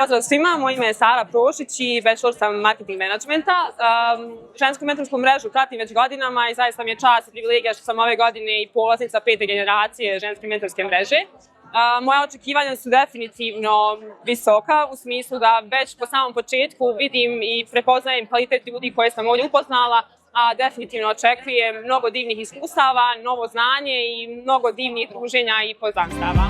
Pozdrav svima, moje ime je Sara Prošić i bachelor sam marketing menadžmenta. Žensku mentorsku mrežu pratim već godinama i zaista mi je čast i privilegija što sam ove godine i polaznica 5. generacije ženske mentorske mreže. Moja očekivanja su definitivno visoka u smislu da već po samom početku vidim i prepoznajem kvalitet ljudi koje sam ovdje upoznala, a definitivno očekujem mnogo divnih iskustava, novo znanje i mnogo divnih druženja i poznanstava.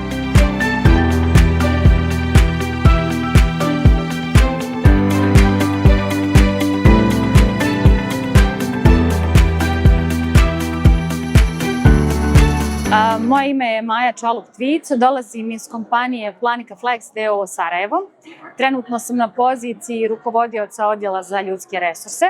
Moje ime je Maja Čaluk-Tvic, dolazim iz kompanije Planika Flex d.o.o. Sarajevo. Trenutno sam na poziciji rukovodioca odjela za ljudske resurse.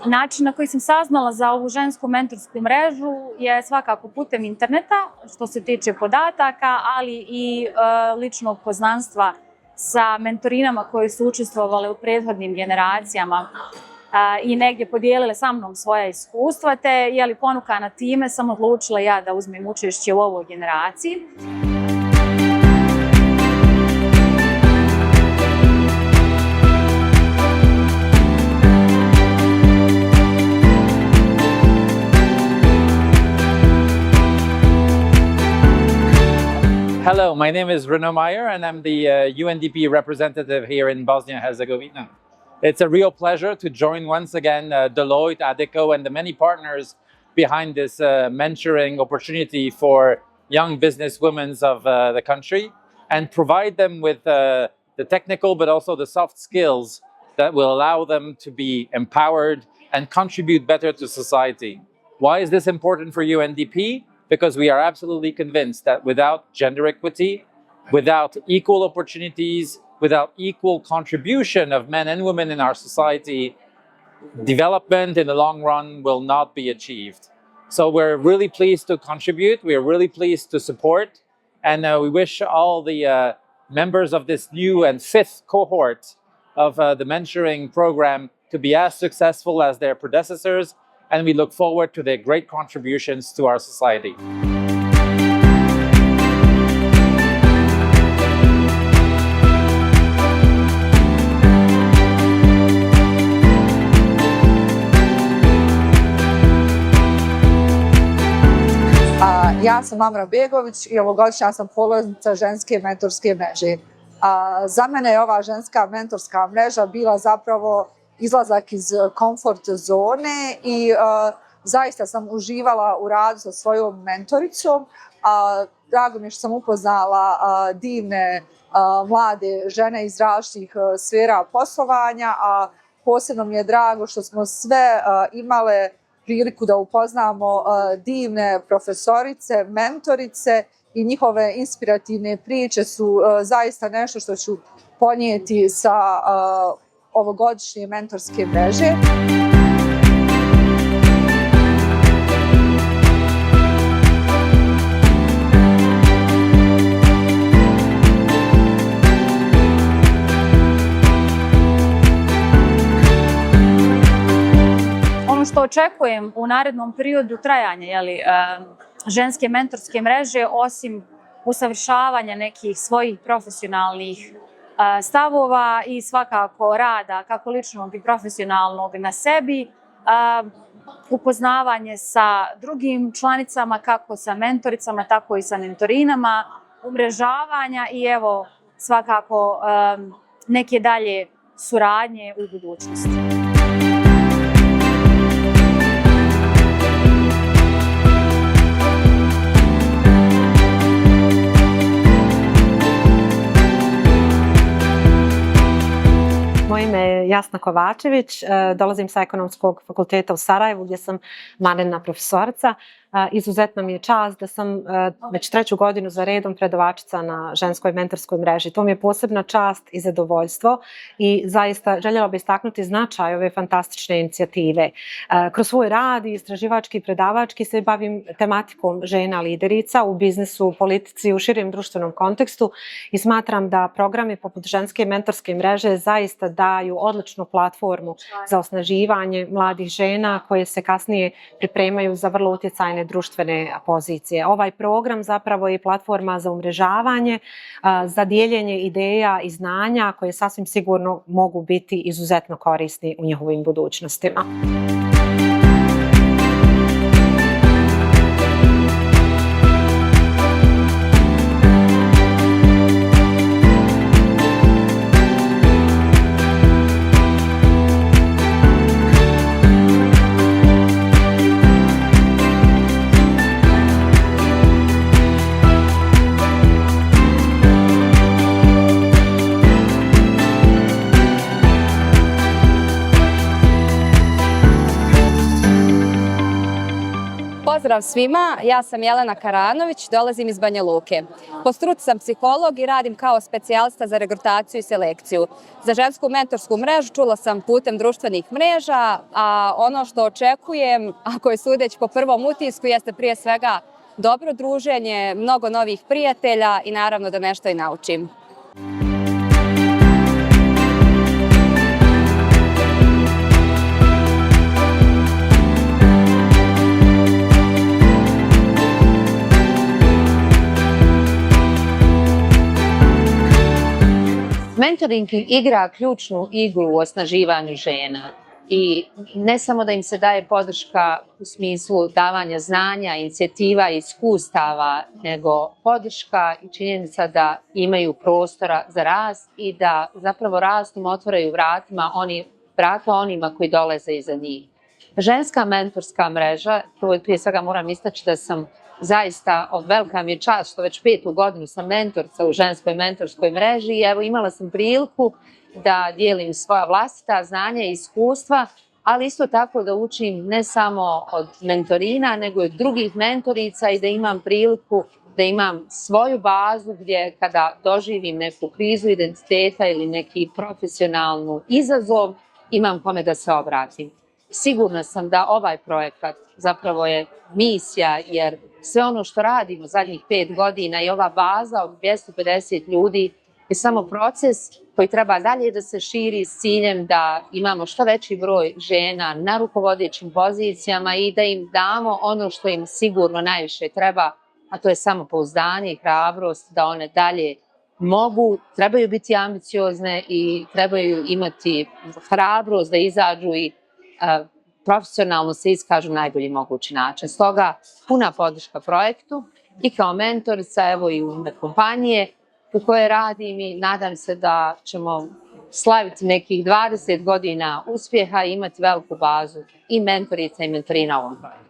Način na koji sam saznala za ovu žensku mentorsku mrežu je svakako putem interneta, što se tiče podataka, ali i ličnog poznanstva sa mentorinama koje su učestvovale u prethodnim generacijama i negdje podijelile sa mnom svoja iskustva, te je li ponukana time sam odlučila ja da uzmem učešće u ovoj generaciji. Hello, my name is Renaud Meyer and I'm the UNDP representative here in Bosnia-Herzegovina. It's a real pleasure to join once again Deloitte, Adecco, and the many partners behind this mentoring opportunity for young business women of the country and provide them with the technical but also the soft skills that will allow them to be empowered and contribute better to society. Why is this important for UNDP? Because we are absolutely convinced that without gender equity, without equal opportunities, without equal contribution of men and women in our society, development in the long run will not be achieved. So we're really pleased to contribute, we're really pleased to support, and we wish all the members of this new and 5th cohort of the mentoring program to be as successful as their predecessors, and we look forward to their great contributions to our society. Ja sam Amra Begović i ovogodišnja sam polaznica ženske mentorske mreže. Za mene je ova ženska mentorska mreža bila zapravo izlazak iz komfort zone i zaista sam uživala u radu sa svojom mentoricom. Drago mi je što sam upoznala divne mlade žene iz različitih sfera poslovanja, a posebno mi je drago što smo sve imale priliku da upoznamo divne profesorice, mentorice i njihove inspirativne priče su zaista nešto što ću ponijeti sa ovogodišnje mentorske mreže. Što očekujem u narednom periodu trajanja ženske mentorske mreže, osim usavršavanja nekih svojih profesionalnih stavova i svakako rada kako ličnog i profesionalnog na sebi, upoznavanje sa drugim članicama, kako sa mentoricama, tako i sa mentorinama, umrežavanja i evo svakako neke dalje suradnje u budućnosti. Moje ime je Jasna Kovačević, dolazim sa Ekonomskog fakulteta u Sarajevu gdje sam vanredna profesorica. Izuzetno mi je čast da sam već 3. godinu za redom predavačica na ženskoj mentorskoj mreži. To mi je posebna čast i zadovoljstvo i zaista željela bih istaknuti značaj ove fantastične inicijative. Kroz svoj rad i istraživački i predavački se bavim tematikom žena liderica u biznisu, u politici i u širem društvenom kontekstu i smatram da programi poput ženske mentorske mreže zaista daju odličnu platformu za osnaživanje mladih žena koje se kasnije pripremaju za vrlo utjecajne određene društvene pozicije. Ovaj program zapravo je platforma za umrežavanje, za dijeljenje ideja i znanja koje sasvim sigurno mogu biti izuzetno korisni u njihovim budućnostima. Pozdrav svima, ja sam Jelena Karanović, dolazim iz Banja Luke. Po struci sam psiholog i radim kao specijalista za regrutaciju i selekciju. Za žensku mentorsku mrežu čula sam putem društvenih mreža, a ono što očekujem, ako je sudeć po prvom utisku, jeste prije svega dobro druženje, mnogo novih prijatelja i naravno da nešto i naučim. Mentoring igra ključnu igru u osnaživanju žena i ne samo da im se daje podrška u smislu davanja znanja, inicijativa i iskustava, nego podrška i činjenica da imaju prostora za rast i da zapravo rastom otvaraju vrata onima koji dolaze iza njih. Ženska mentorska mreža, prije svega moram istaći da sam zaista, velika mi je čast što već 5. godinu sam mentorca u ženskoj mentorskoj mreži i evo imala sam priliku da dijelim svoja vlastita znanja i iskustva, ali isto tako da učim ne samo od mentorina, nego i od drugih mentorica i da imam priliku da imam svoju bazu gdje kada doživim neku krizu identiteta ili neki profesionalnu izazov, imam kome da se obratim. Sigurna sam da ovaj projekat zapravo je misija, jer sve ono što radimo zadnjih 5 godina i ova baza od 250 ljudi je samo proces koji treba dalje da se širi s ciljem da imamo što veći broj žena na rukovodećim pozicijama i da im damo ono što im sigurno najviše treba, a to je samopouzdanje i hrabrost da one dalje mogu, trebaju biti ambiciozne i trebaju imati hrabrost da izađu i profesionalno se iskažu na najbolji mogući način. Stoga puna podrška projektu i kao mentorica, evo i u ime kompanije u kojoj radim i nadam se da ćemo slaviti nekih 20 godina uspjeha i imati veliku bazu i mentorica i mentorina u ovom projektu.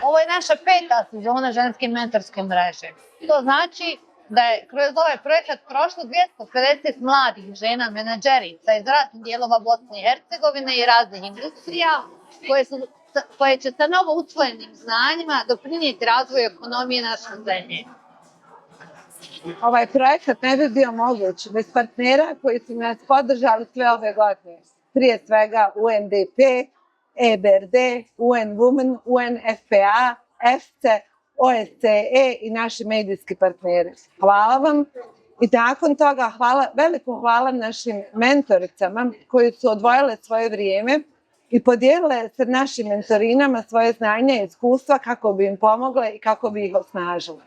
Ovo je naša 5. sezona ženske mentorske mreže. To znači da je kroz ovaj projekat prošlo 250 mladih žena menadžerica iz raznih dijelova Bosne i Hercegovine i raznih industrija koje će sa novo usvojenim znanjima doprinijeti razvoju ekonomije naše zemlje. Ovaj projekat ne bi bio moguć bez partnera koji su nas podržali sve ove godine. Prije svega UNDP, EBRD, UN Women, UNFPA, EFCE, OSCE i naši medijski partneri. Hvala vam i nakon toga veliko hvala našim mentoricama koji su odvojile svoje vrijeme i podijelile sa našim mentorinama svoje znanje i iskustva kako bi im pomogle i kako bi ih osnažile.